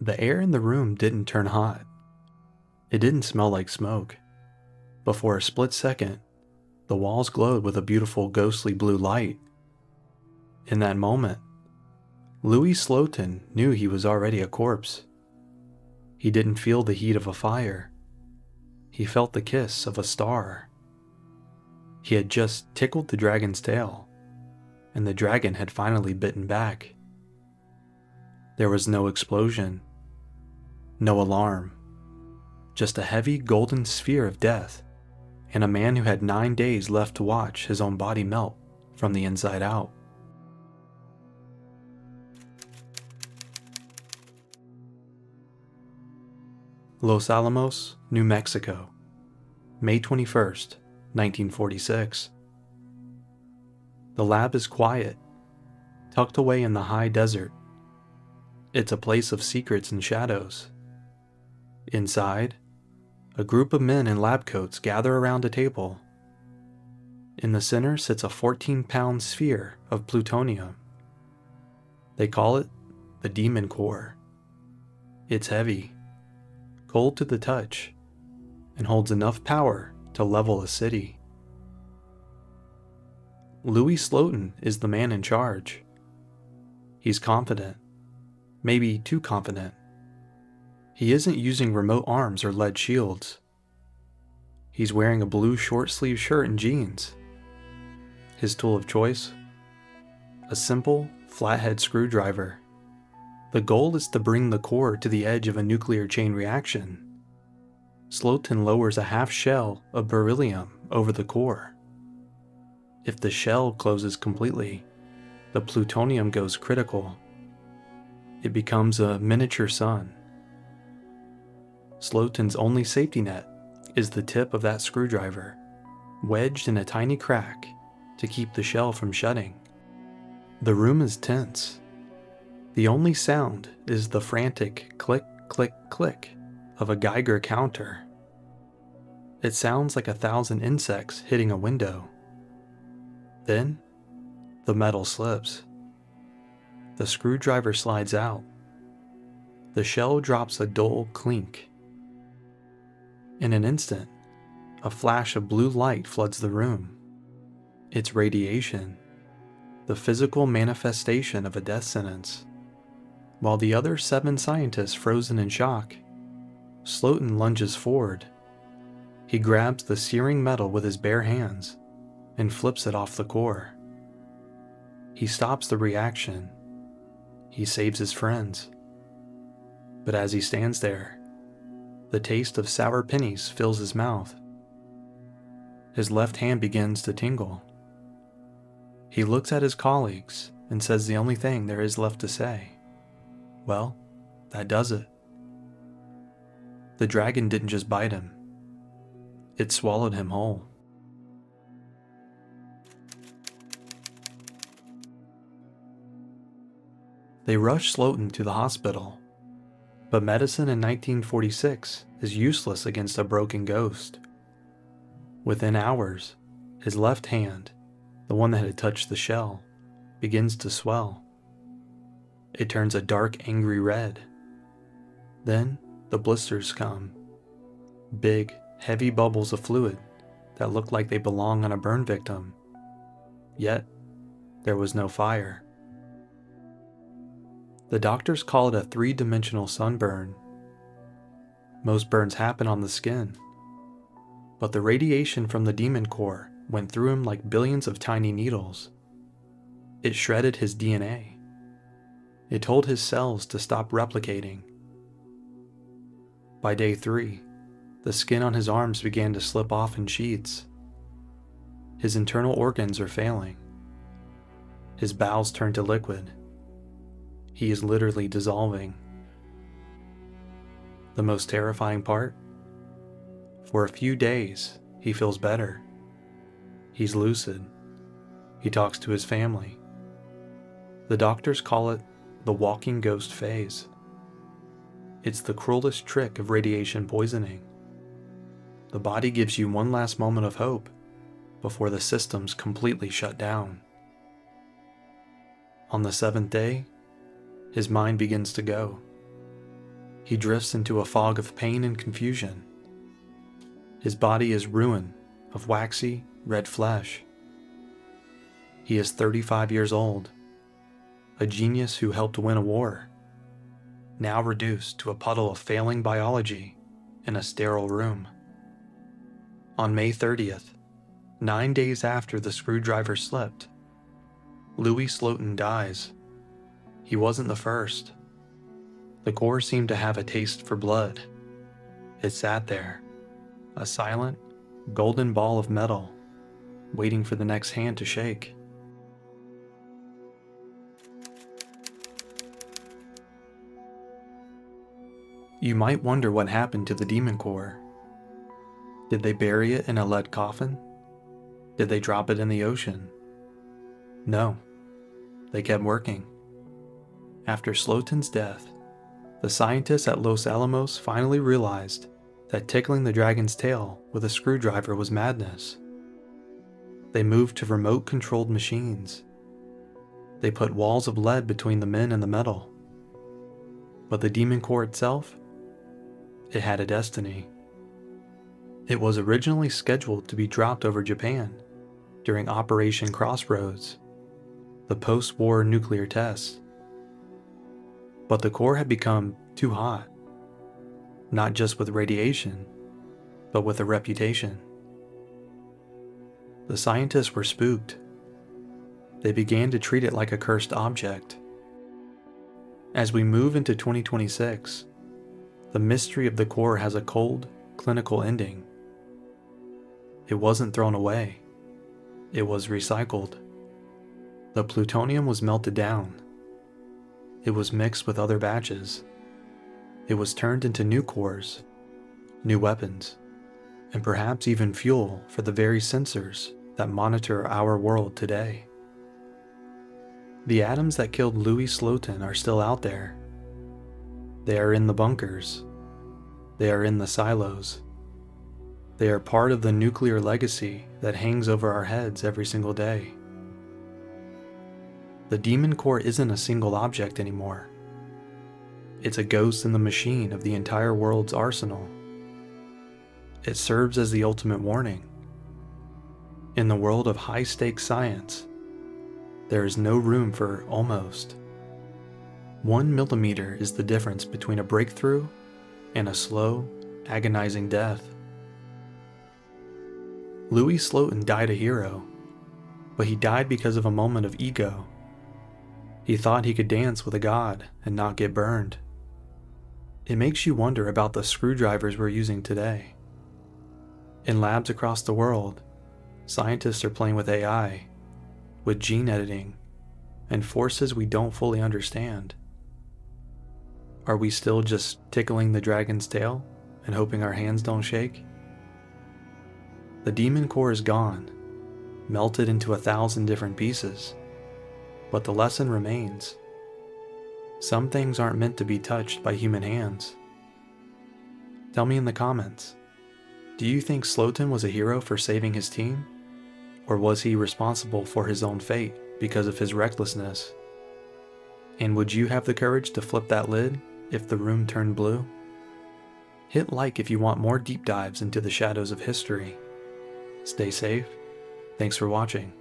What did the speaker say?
The air in the room didn't turn hot. It didn't smell like smoke. But for a split second, the walls glowed with a beautiful ghostly blue light. In that moment, Louis Slotin knew he was already a corpse. He didn't feel the heat of a fire. He felt the kiss of a star. He had just tickled the dragon's tail, and the dragon had finally bitten back. There was no explosion, no alarm, just a heavy golden sphere of death, and a man who had 9 days left to watch his own body melt from the inside out. Los Alamos, New Mexico, May 21st, 1946. The lab is quiet, tucked away in the high desert. It's a place of secrets and shadows. Inside, a group of men in lab coats gather around a table. In the center sits a 14-pound sphere of plutonium. They call it the Demon Core. It's heavy, cold to the touch, and holds enough power to level a city. Louis Slotin is the man in charge. He's confident, maybe too confident. He isn't using remote arms or lead shields. He's wearing a blue short-sleeved shirt and jeans. His tool of choice? A simple, flathead screwdriver. The goal is to bring the core to the edge of a nuclear chain reaction. Slotin lowers a half shell of beryllium over the core. If the shell closes completely, the plutonium goes critical. It becomes a miniature sun. Slotin's only safety net is the tip of that screwdriver, wedged in a tiny crack to keep the shell from shutting. The room is tense. The only sound is the frantic click, click, click of a Geiger counter. It sounds like 1,000 insects hitting a window. Then, the metal slips. The screwdriver slides out. The shell drops a dull clink. In an instant, a flash of blue light floods the room. It's radiation, the physical manifestation of a death sentence. While the other 7 scientists frozen in shock, Slotin lunges forward. He grabs the searing metal with his bare hands and flips it off the core. He stops the reaction. He saves his friends. But as he stands there, the taste of sour pennies fills his mouth. His left hand begins to tingle. He looks at his colleagues and says the only thing there is left to say. Well, that does it. The dragon didn't just bite him. It swallowed him whole. They rush Slotin to the hospital, but medicine in 1946 is useless against a broken ghost. Within hours, his left hand, the one that had touched the shell, begins to swell. It turns a dark, angry red. Then the blisters come. Big, heavy bubbles of fluid that look like they belong on a burn victim. Yet, there was no fire. The doctors call it a 3-dimensional sunburn. Most burns happen on the skin, but the radiation from the demon core went through him like billions of tiny needles. It shredded his DNA. It told his cells to stop replicating. By day 3, the skin on his arms began to slip off in sheets. His internal organs are failing. His bowels turn to liquid. He is literally dissolving. The most terrifying part? For a few days, he feels better. He's lucid. He talks to his family. The doctors call it the walking ghost phase. It's the cruelest trick of radiation poisoning. The body gives you one last moment of hope before the systems completely shut down. On the 7th day, his mind begins to go. he drifts into a fog of pain and confusion. His body is ruin of waxy, red flesh. He is 35 years old, a genius who helped win a war, now reduced to a puddle of failing biology in a sterile room. On May 30th, 9 days after the screwdriver slipped, Louis Slotin dies. He wasn't the first. The core seemed to have a taste for blood. It sat there, a silent, golden ball of metal, waiting for the next hand to shake. You might wonder what happened to the demon core. Did they bury it in a lead coffin? Did they drop it in the ocean? No, they kept working. After Slotin's death, the scientists at Los Alamos finally realized that tickling the dragon's tail with a screwdriver was madness. They moved to remote-controlled machines. They put walls of lead between the men and the metal. But the demon core itself? It had a destiny. It was originally scheduled to be dropped over Japan during Operation Crossroads, the post-war nuclear test. But the core had become too hot, not just with radiation, but with a reputation. The scientists were spooked. They began to treat it like a cursed object. As we move into 2026, the mystery of the core has a cold, clinical ending. It wasn't thrown away. It was recycled. The plutonium was melted down. It was mixed with other batches. It was turned into new cores, new weapons, and perhaps even fuel for the very sensors that monitor our world today. The atoms that killed Louis Slotin are still out there. They are in the bunkers. They are in the silos. They are part of the nuclear legacy that hangs over our heads every single day. The demon core isn't a single object anymore. It's a ghost in the machine of the entire world's arsenal. It serves as the ultimate warning. In the world of high-stakes science, there is no room for almost. 1 millimeter is the difference between a breakthrough and a slow, agonizing death. Louis Slotin died a hero, but he died because of a moment of ego. He thought he could dance with a god and not get burned. It makes you wonder about the screwdrivers we're using today. In labs across the world, scientists are playing with AI, with gene editing, and forces we don't fully understand. Are we still just tickling the dragon's tail and hoping our hands don't shake? The demon core is gone, melted into 1,000 different pieces. But the lesson remains. Some things aren't meant to be touched by human hands. Tell me in the comments, do you think Slotin was a hero for saving his team? Or was he responsible for his own fate because of his recklessness? And would you have the courage to flip that lid if the room turned blue? Hit like if you want more deep dives into the shadows of history. Stay safe. Thanks for watching.